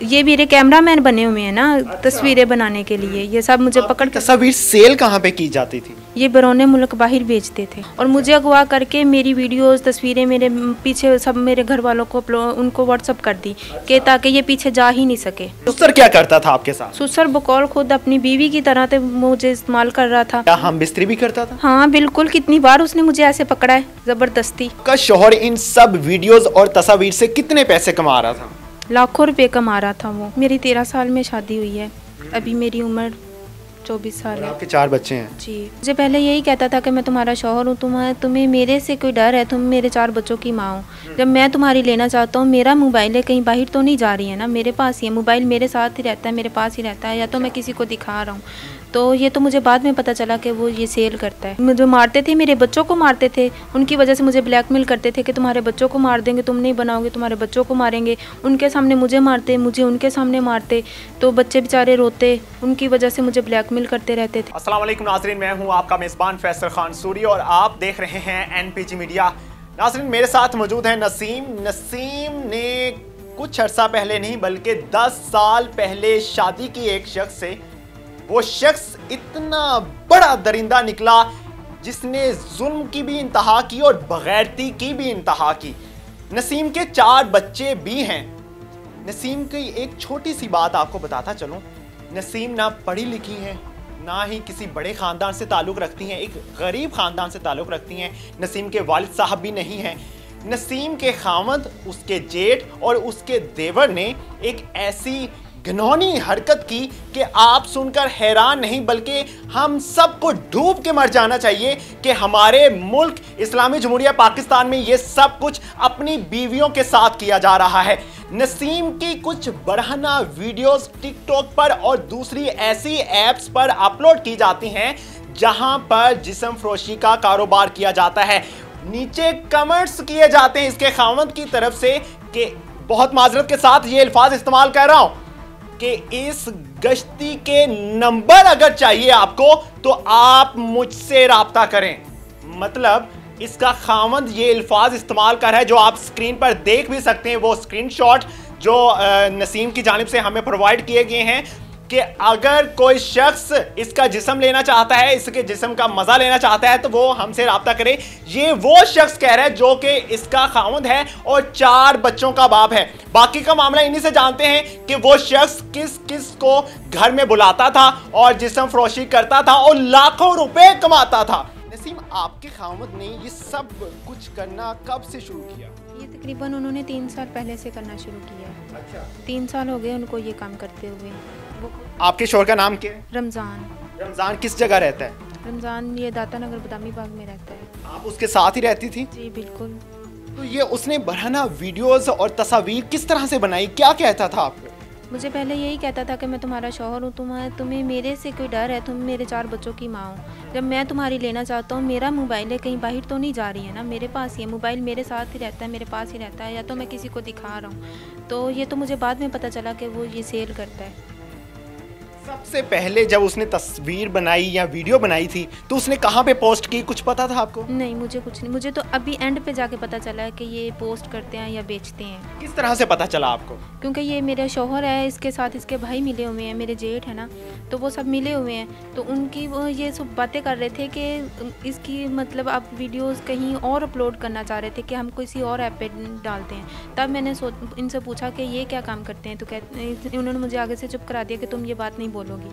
ये मेरे कैमरामैन बने हुए हैं ना, तस्वीरें बनाने के लिए। ये सब मुझे पकड़ कर तस्वीर सेल कहाँ पे की जाती थी? ये बरौने मुल्क बाहर बेचते थे और मुझे अगवा करके मेरी वीडियोस तस्वीरें मेरे पीछे सब मेरे घर वालों को उनको व्हाट्सअप कर दी कि ताकि ये पीछे जा ही नहीं सके। सुसर क्या करता था आपके साथ? सुसर बकौल खुद अपनी बीवी की तरह थे, मुझे इस्तेमाल कर रहा था। क्या हम बिस्तरी भी करता था? हाँ बिल्कुल, कितनी बार उसने मुझे ऐसे पकड़ा है जबरदस्ती। का शौहर इन सब वीडियोस और तस्वीर से कितने पैसे कमा रहा था? लाखों रुपए कमा रहा था वो। मेरी 13 साल में शादी हुई है, अभी मेरी उम्र 24 साल है। आपके 4 बच्चे हैं? जी। मुझे पहले यही कहता था कि मैं तुम्हारा शौहर हूँ, तुम्हें मेरे से कोई डर है, तुम मेरे 4 बच्चों की माँ हो। जब मैं तुम्हारी लेना चाहता हूँ, मेरा मोबाइल है, कहीं बाहर तो नहीं जा रही है ना, मेरे पास ही है मोबाइल, मेरे साथ ही रहता है, मेरे पास ही रहता है, या तो मैं किसी को दिखा रहा हूँ। तो ये तो मुझे बाद में पता चला कि वो ये सेल करता है। मुझे मारते थे, मेरे बच्चों को मारते थे, उनकी वजह से मुझे ब्लैकमेल करते थे कि तुम्हारे बच्चों को मार देंगे, तुम नहीं बनाओगे, तुम्हारे बच्चों को मारेंगे। उनके सामने मुझे मारते, मुझे उनके सामने मारते, तो बच्चे बेचारे रोते, उनकी वजह से मुझे ब्लैकमेल करते रहते थे। अस्सलाम वालेकुम नाज़रीन, मैं हूं आपका मेज़बान फैसल खान सूरी और आप देख रहे हैं एनपीजी मीडिया। नाज़रीन, मेरे साथ मौजूद है नसीम। नसीम ने कुछ अर्सा पहले नहीं बल्कि 10 साल पहले शादी की एक शख्स से। वो शख्स इतना बड़ा दरिंदा निकला जिसने जुल्म की भी इंतहा की और बगैरती की भी इंतहा की। नसीम के 4 बच्चे भी हैं। नसीम की एक छोटी सी बात आपको बताता चलूं, नसीम ना पढ़ी लिखी है, ना ही किसी बड़े ख़ानदान से ताल्लुक़ रखती हैं, एक गरीब ख़ानदान से ताल्लुक़ रखती हैं। नसीम के वालिद साहब भी नहीं हैं। नसीम के खामद, उसके जेठ और उसके देवर ने एक ऐसी घिनौनी हरकत की कि आप सुनकर हैरान नहीं बल्कि हम सबको डूब के मर जाना चाहिए कि हमारे मुल्क इस्लामी जमहूरिया पाकिस्तान में ये सब कुछ अपनी बीवियों के साथ किया जा रहा है। नसीम की कुछ बरहना वीडियोस टिकटॉक पर और दूसरी ऐसी ऐप्स पर अपलोड की जाती हैं जहां पर जिस्म फरोशी का कारोबार किया जाता है। नीचे कमेंट्स किए जाते हैं इसके खामद की तरफ से कि बहुत माजरत के साथ ये अल्फाज इस्तेमाल कर रहा हूं कि इस गश्ती के नंबर अगर चाहिए आपको तो आप मुझसे राब्ता करें। मतलब इसका खामद ये अल्फाज इस्तेमाल कर रहा है जो आप स्क्रीन पर देख भी सकते हैं। वो स्क्रीनशॉट जो नसीम की जानिब से हमें प्रोवाइड किए गए हैं कि अगर कोई शख्स इसका जिस्म लेना चाहता है, इसके जिस्म का मजा लेना चाहता है तो वो हमसे राब्ता करे। ये वो शख्स कह रहा है जो कि इसका खामद है और 4 बच्चों का बाप है। बाकी का मामला इन्हीं से जानते हैं कि वो शख्स किस किस को घर में बुलाता था और जिस्म फरोशी करता था और लाखों रुपए कमाता था। नसीम, आपके खामद ने ये सब कुछ करना कब से शुरू किया? ये तकरीबन उन्होंने 3 साल पहले से करना शुरू किया। अच्छा, 3 साल हो गए उनको ये काम करते हुए। आपके शोहर का नाम क्या है? रमज़ान। रमजान किस जगह रहता है? रमज़ान ये दाता नगर बदामी बाग में रहता है। आप उसके साथ ही रहती थी? जी बिल्कुल। तो ये उसने बरहना वीडियोस और तस्वीर किस तरह से बनाई, क्या कहता था आपको? मुझे पहले यही कहता था कि मैं तुम्हारा शौहर हूँ, तुम्हें मेरे से कोई डर है, तुम मेरे 4 बच्चों की माँ हो। जब मैं तुम्हारी लेना चाहता हूँ, मेरा मोबाइल है, कहीं बाहर तो नहीं जा रही है ना, मेरे पास ही है मोबाइल, मेरे साथ ही रहता है, मेरे पास ही रहता है, या तो मैं किसी को दिखा रहा हूँ। तो ये तो मुझे बाद में पता चला कि वो ये सेल करता है। सबसे पहले जब उसने तस्वीर बनाई या वीडियो बनाई थी तो उसने कहाँ पे पोस्ट की, कुछ पता था आपको? नहीं, मुझे कुछ नहीं। मुझे तो अभी एंड पे जाके पता चला है कि ये पोस्ट करते हैं या बेचते हैं। किस तरह से पता चला आपको? क्योंकि ये मेरा शौहर है, इसके साथ इसके भाई मिले हुए हैं, मेरे जेठ है ना, तो वो सब मिले हुए हैं। तो उनकी वो ये सब बातें कर रहे थे कि इसकी मतलब आप वीडियोस कहीं और अपलोड करना चाह रहे थे कि हम किसी और ऐप पे डालते हैं। तब मैंने इनसे पूछा कि ये क्या काम करते हैं, तो कहते उन्होंने मुझे आगे से चुप करा दिया कि तुम ये बात नहीं बोलोगी।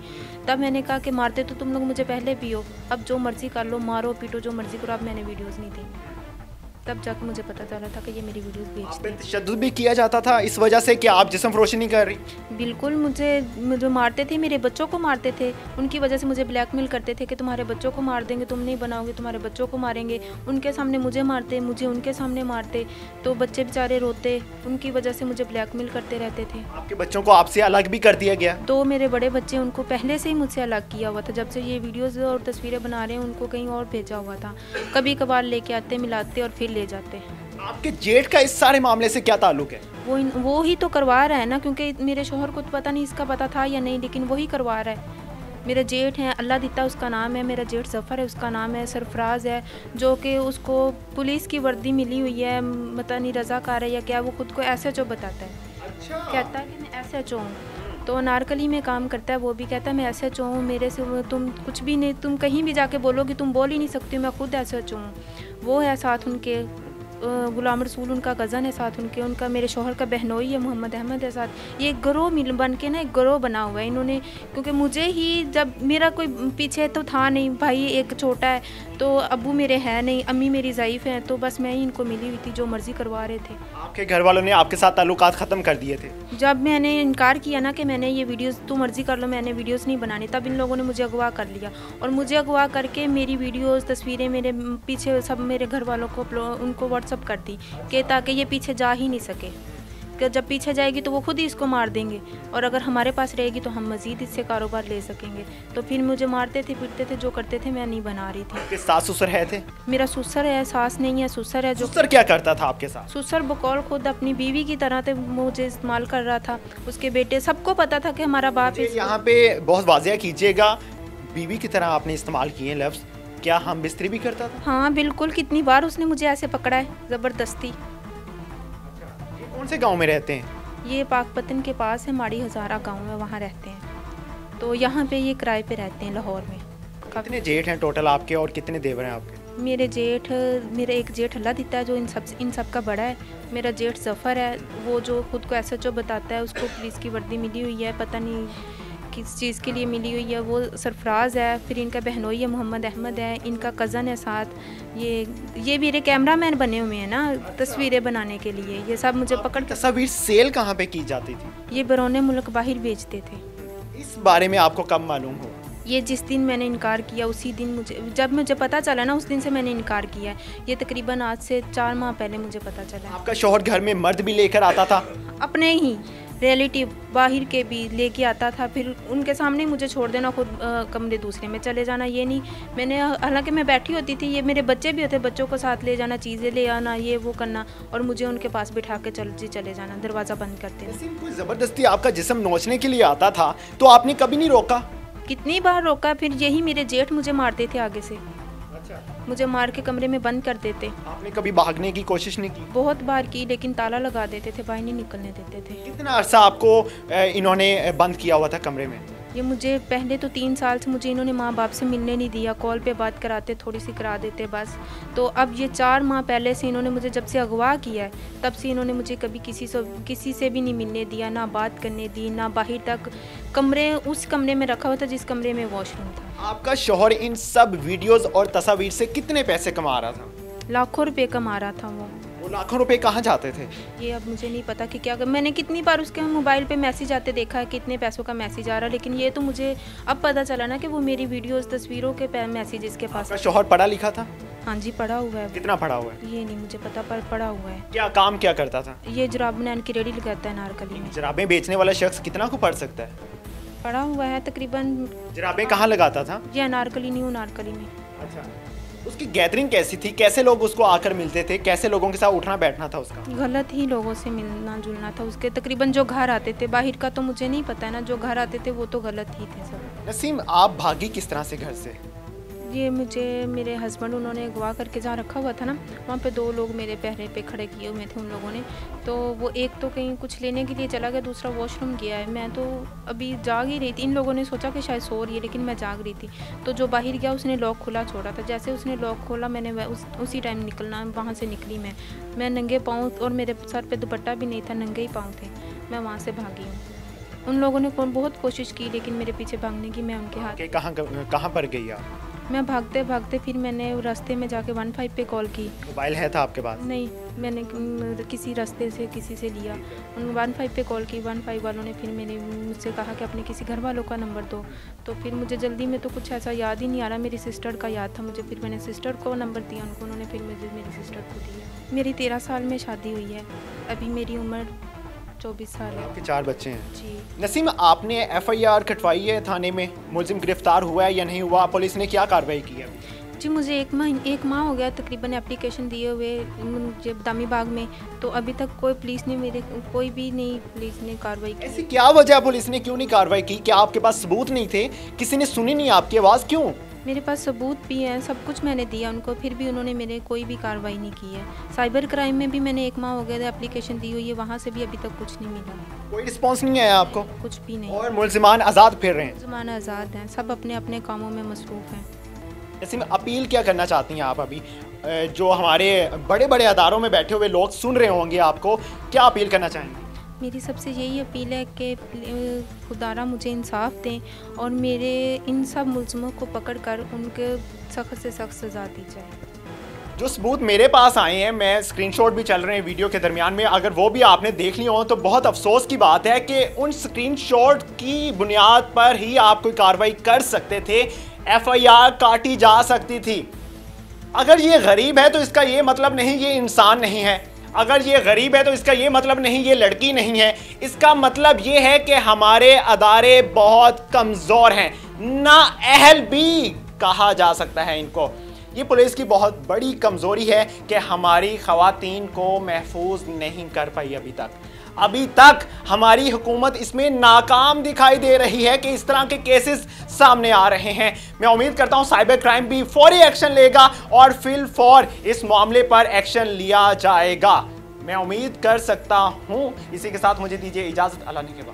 तब मैंने कहा कि मारते तो तुम लोग मुझे पहले भी हो, अब जो मर्जी कर लो, मारो पीटो जो मर्जी करो, अब मैंने वीडियोस नहीं दी। तब जाकर मुझे पता चला था कि ये मेरी वीडियोस बेचते हैं। तशद्दुद भी किया जाता था इस वजह से कि आप जिस्म फरोशी नहीं कर रही? बिल्कुल, मुझे मारते थे, मेरे बच्चों को मारते थे, उनकी वजह से मुझे ब्लैकमेल करते थे कि तुम्हारे बच्चों को मार देंगे, तुम नहीं बनाओगे, तुम्हारे बच्चों को मारेंगे। उनके सामने मुझे मारते, मुझे उनके सामने मारते, तो बच्चे बेचारे रोते, उनकी वजह से मुझे ब्लैकमेल करते रहते थे। आपके बच्चों को आपसे अलग भी कर दिया गया? 2 मेरे बड़े बच्चे, उनको पहले से ही मुझसे अलग किया हुआ था। जब से ये वीडियोस और तस्वीरें बना रहे हैं उनको कहीं और भेजा हुआ था। कभी कभार लेके आते, मिलाते और फिर ले जाते। आपके जेठ का इस सारे मामले से क्या ताल्लुक है? वो ही तो करवा रहा है ना, क्योंकि मेरे शोहर को तो पता नहीं इसका पता था या नहीं, लेकिन वही करवा रहा है। मेरा जेठ है, अल्लाह दिता उसका नाम है, मेरा जेठ जफ़र है उसका नाम है, सरफराज है, जो कि उसको पुलिस की वर्दी मिली हुई है, पता नहीं रज़ाकार है या क्या, वो खुद को ऐसे जो बताता है। कहता है कि मैं SHO हूँ। तो अनारकली में काम करता है, वो भी कहता है मैं SHO हूँ, मेरे से तुम कुछ भी नहीं, तुम कहीं भी जाके बोलोगे तुम बोल ही नहीं सकती, मैं खुद SHO हूँ। वो है साथ उनके गुलाम रसूल उनका कज़न है, साथ उनका मेरे शोहर का बहनोई है मोहम्मद अहमद है साथ। ये एक गिरोह मिल बन के ना एक गिरोह बना हुआ है इन्होंने, क्योंकि मुझे ही जब मेरा कोई पीछे तो था नहीं, भाई एक छोटा है तो अब्बू मेरे हैं नहीं, अम्मी मेरी ज़ईफ़ हैं, तो बस मैं ही इनको मिली हुई थी, जो मर्ज़ी करवा रहे थे। आपके घर वालों ने आपके साथ ताल्लुकात ख़त्म कर दिए थे? जब मैंने इनकार किया ना कि मैंने ये वीडियोस तू मर्ज़ी कर लो, मैंने वीडियोस नहीं बनानी, तब इन लोगों ने मुझे अगवा कर लिया और मुझे अगवा करके मेरी वीडियोस तस्वीरें मेरे पीछे सब मेरे घर वालों को उनको व्हाट्सअप कर दी कि ताकि ये पीछे जा ही नहीं सके, कि जब पीछे जाएगी तो वो खुद ही इसको मार देंगे और अगर हमारे पास रहेगी तो हम मज़ीद इससे कारोबार ले सकेंगे। तो फिर मुझे मारते थे पीटते थे, जो करते थे मैं नहीं बना रही थी। आपके सास ससुर है थे? मेरा ससुर है, सास नहीं है, ससुर है। जो ससुर क्या करता था आपके साथ? ससुर बकौल खुद अपनी बीवी की तरह थे, मुझे इस्तेमाल कर रहा था, उसके बेटे, सबको पता था कि हमारा बाप। यहाँ पे बहुत वाज़ेह कीजिएगा, बीवी की तरह आपने इस्तेमाल किए लफ्ज़, क्या हम बिस्तरी भी करता था? हाँ बिल्कुल, कितनी बार उसने मुझे ऐसे पकड़ा है ज़बरदस्ती। कौन से गांव में रहते हैं? ये पाकपतन के पास है, माड़ी हज़ारा गांव है, वहाँ रहते हैं। तो यहाँ पे ये किराए पे रहते हैं लाहौर में। कितने जेठ हैं टोटल आपके और कितने देवर हैं आपके? मेरा एक जेठ अल्लाह देता है जो इन सब का बड़ा है। मेरा जेठ जफ़र है, वो जो खुद को SHO बताता है, उसको पुलिस की वर्दी मिली हुई है, पता नहीं किस चीज़ के लिए मिली हुई है। वो सरफराज है, फिर इनका बहनोई है मोहम्मद अहमद है, इनका कज़न है साथ। ये मेरे कैमरामैन बने हुए हैं ना तस्वीरें बनाने के लिए। ये सब मुझे पकड़। तस्वीर सेल कहाँ पे की जाती थी? ये बरौने मुल्क बाहर बेचते थे। इस बारे में आपको कब मालूम हुआ? ये जिस दिन मैंने इनकार किया उसी दिन जब मुझे पता चला ना, उस दिन से मैंने इनकार किया है। ये तकरीबन आज से 4 माह पहले मुझे पता चला। आपका शौहर घर में मर्द भी लेकर आता था? अपने ही रिलेटिव बाहर के भी लेके आता था, फिर उनके सामने मुझे छोड़ देना, खुद कमरे दूसरे में चले जाना। ये नहीं, मैंने हालांकि मैं बैठी होती थी, ये मेरे बच्चे भी होते, बच्चों को साथ ले जाना, चीज़ें ले आना, ये वो करना, और मुझे उनके पास बिठा के चले जाना, दरवाज़ा बंद करते हैं। कोई ज़बरदस्ती आपका जिस्म नोचने के लिए आता था तो आपने कभी नहीं रोका? कितनी बार रोका, फिर यही मेरे जेठ मुझे मारते थे आगे से। मुझे मार के कमरे में बंद कर देते। आपने कभी भागने की कोशिश नहीं की? बहुत बार की, लेकिन ताला लगा देते थे, बाहर नहीं निकलने देते थे। कितना अरसा आपको इन्होंने बंद किया हुआ था कमरे में? ये मुझे पहले तो 3 साल से मुझे इन्होंने माँ बाप से मिलने नहीं दिया, कॉल पे बात कराते, थोड़ी सी करा देते बस। तो अब ये 4 माह पहले से इन्होंने मुझे, जब से अगवा किया है तब से इन्होंने मुझे कभी किसी से भी नहीं मिलने दिया, ना बात करने दी, ना बाहर तक। उस कमरे में रखा हुआ था जिस कमरे में वॉशरूम था। आपका शौहर इन सब वीडियोस और तस्वीर से कितने पैसे कमा रहा था? लाखों रुपए कमा रहा था वो लाखों रुपए कहाँ जाते थे? ये अब मुझे नहीं पता कि क्या। मैंने कितनी बार उसके मोबाइल पे मैसेज आते देखा है, कितने पैसों का मैसेज आ रहा, लेकिन ये तो मुझे अब पता चला ना कि वो मेरी वीडियोस तस्वीरों के मैसेजेस के पास। शौहर पढ़ा लिखा था? हाँ जी, पढ़ा हुआ है। कितना पढ़ा हुआ है? ये नहीं मुझे पता, पर पढ़ा हुआ है। क्या काम क्या करता था? ये जुराब बनाने की रेडी लगाता है नारकली में। जुराबें बेचने वाला शख्स कितना को पढ़ सकता है? पढ़ा हुआ है तकरीबन। जुराबें कहाँ लगाता था? ये नारकली, न्यू नारकली में। अच्छा, उसकी गैदरिंग कैसी थी? कैसे लोग उसको आकर मिलते थे? कैसे लोगों के साथ उठना बैठना था उसका? गलत ही लोगों से मिलना जुलना था उसके। तकरीबन जो घर आते थे, बाहर का तो मुझे नहीं पता है ना, जो घर आते थे वो तो गलत ही थे सब। नसीम, आप भागी किस तरह से घर से? ये मुझे मेरे हस्बैंड उन्होंने अगवा करके जहाँ रखा हुआ था ना, वहाँ पे 2 लोग मेरे पहरे पे खड़े किए हुए थे उन लोगों ने। तो वो एक तो कहीं कुछ लेने के लिए चला गया, दूसरा वॉशरूम गया है। मैं तो अभी जाग ही रही थी, इन लोगों ने सोचा कि शायद सो रही है, लेकिन मैं जाग रही थी। तो जो बाहर गया उसने लॉक खुला छोड़ा था, जैसे उसने लॉक खोला मैंने उसी टाइम निकलना, वहाँ से निकली मैं नंगे पाँव, और मेरे सर पे दुपट्टा भी नहीं था, नंगे ही पाँव थे। मैं वहाँ से भागी हूँ। उन लोगों ने बहुत कोशिश की, लेकिन मेरे पीछे भागने की मैं उनके हाथ। कहाँ पर गई आप? मैं भागते भागते फिर मैंने रास्ते में जाके 15 पे कॉल की। मोबाइल है था आपके पास? नहीं, मैंने किसी रास्ते से किसी से लिया। उन 15 पे कॉल की, 15 वालों ने फिर मुझसे कहा कि अपने किसी घर वालों का नंबर दो। तो फिर मुझे जल्दी में तो कुछ ऐसा याद ही नहीं आ रहा, मेरी सिस्टर का याद था मुझे। फिर मैंने सिस्टर को नंबर दिया उनको, उन्होंने फिर मुझे मेरी सिस्टर को दिया। मेरी 13 साल में शादी हुई है, अभी मेरी उम्र 24 साल है। आपके 4 बच्चे हैं? जी। नसीम, आपने FIR कटवाई है थाने में? मुलजिम गिरफ्तार हुआ है या नहीं हुआ? पुलिस ने क्या कार्रवाई की है? जी, मुझे एक माह हो गया तकरीबन एप्लीकेशन दिए हुए मुझे दामी बाग में, तो अभी तक कोई पुलिस ने पुलिस ने कार्रवाई की। ऐसी क्या वजह पुलिस ने क्यों नहीं कार्रवाई की? क्या आपके पास सबूत नहीं थे? किसी ने सुनी नहीं आपकी आवाज़? क्यों? मेरे पास सबूत भी है, सब कुछ मैंने दिया उनको, फिर भी उन्होंने मेरे कोई भी कार्रवाई नहीं की है। साइबर क्राइम में भी मैंने 1 माह हो गया था एप्लीकेशन दी हुई है, वहाँ से भी अभी तक कुछ नहीं मिला, कोई रिस्पॉन्स नहीं आया आपको? कुछ भी नहीं। और मुलजिमान आज़ाद फिर रहे हैं? ज़माना आज़ाद हैं, सब अपने अपने कामों में मसरूफ़ हैं। ऐसे में अपील क्या करना चाहती हैं आप? अभी जो हमारे बड़े बड़े अदारोों में बैठे हुए लोग सुन रहे होंगे आपको, क्या अपील करना चाहेंगे? मेरी सबसे यही अपील है कि खुदारा मुझे इंसाफ दें और मेरे इन सब मुलज़िमों को पकड़कर उनके सख्त से सख्त सज़ा दी जाए। जो सबूत मेरे पास आए हैं, मैं स्क्रीनशॉट भी चल रहे हैं वीडियो के दरमियान में, अगर वो भी आपने देख लिए हो तो बहुत अफसोस की बात है कि उन स्क्रीनशॉट की बुनियाद पर ही आप कोई कार्रवाई कर सकते थे, FIR काटी जा सकती थी। अगर ये गरीब है तो इसका ये मतलब नहीं ये इंसान नहीं है, अगर ये गरीब है तो इसका ये मतलब नहीं ये लड़की नहीं है, इसका मतलब ये है कि हमारे अदारे बहुत कमज़ोर हैं, नाअहल भी कहा जा सकता है इनको। ये पुलिस की बहुत बड़ी कमज़ोरी है कि हमारी ख़वातीन को महफूज नहीं कर पाई अभी तक हमारी हुकूमत इसमें नाकाम दिखाई दे रही है कि इस तरह के केसेस सामने आ रहे हैं। मैं उम्मीद करता हूं साइबर क्राइम भी फौरी एक्शन लेगा और फिल फौर इस मामले पर एक्शन लिया जाएगा। मैं उम्मीद कर सकता हूं। इसी के साथ मुझे दीजिए इजाज़त। अल्लाह ने के बाद।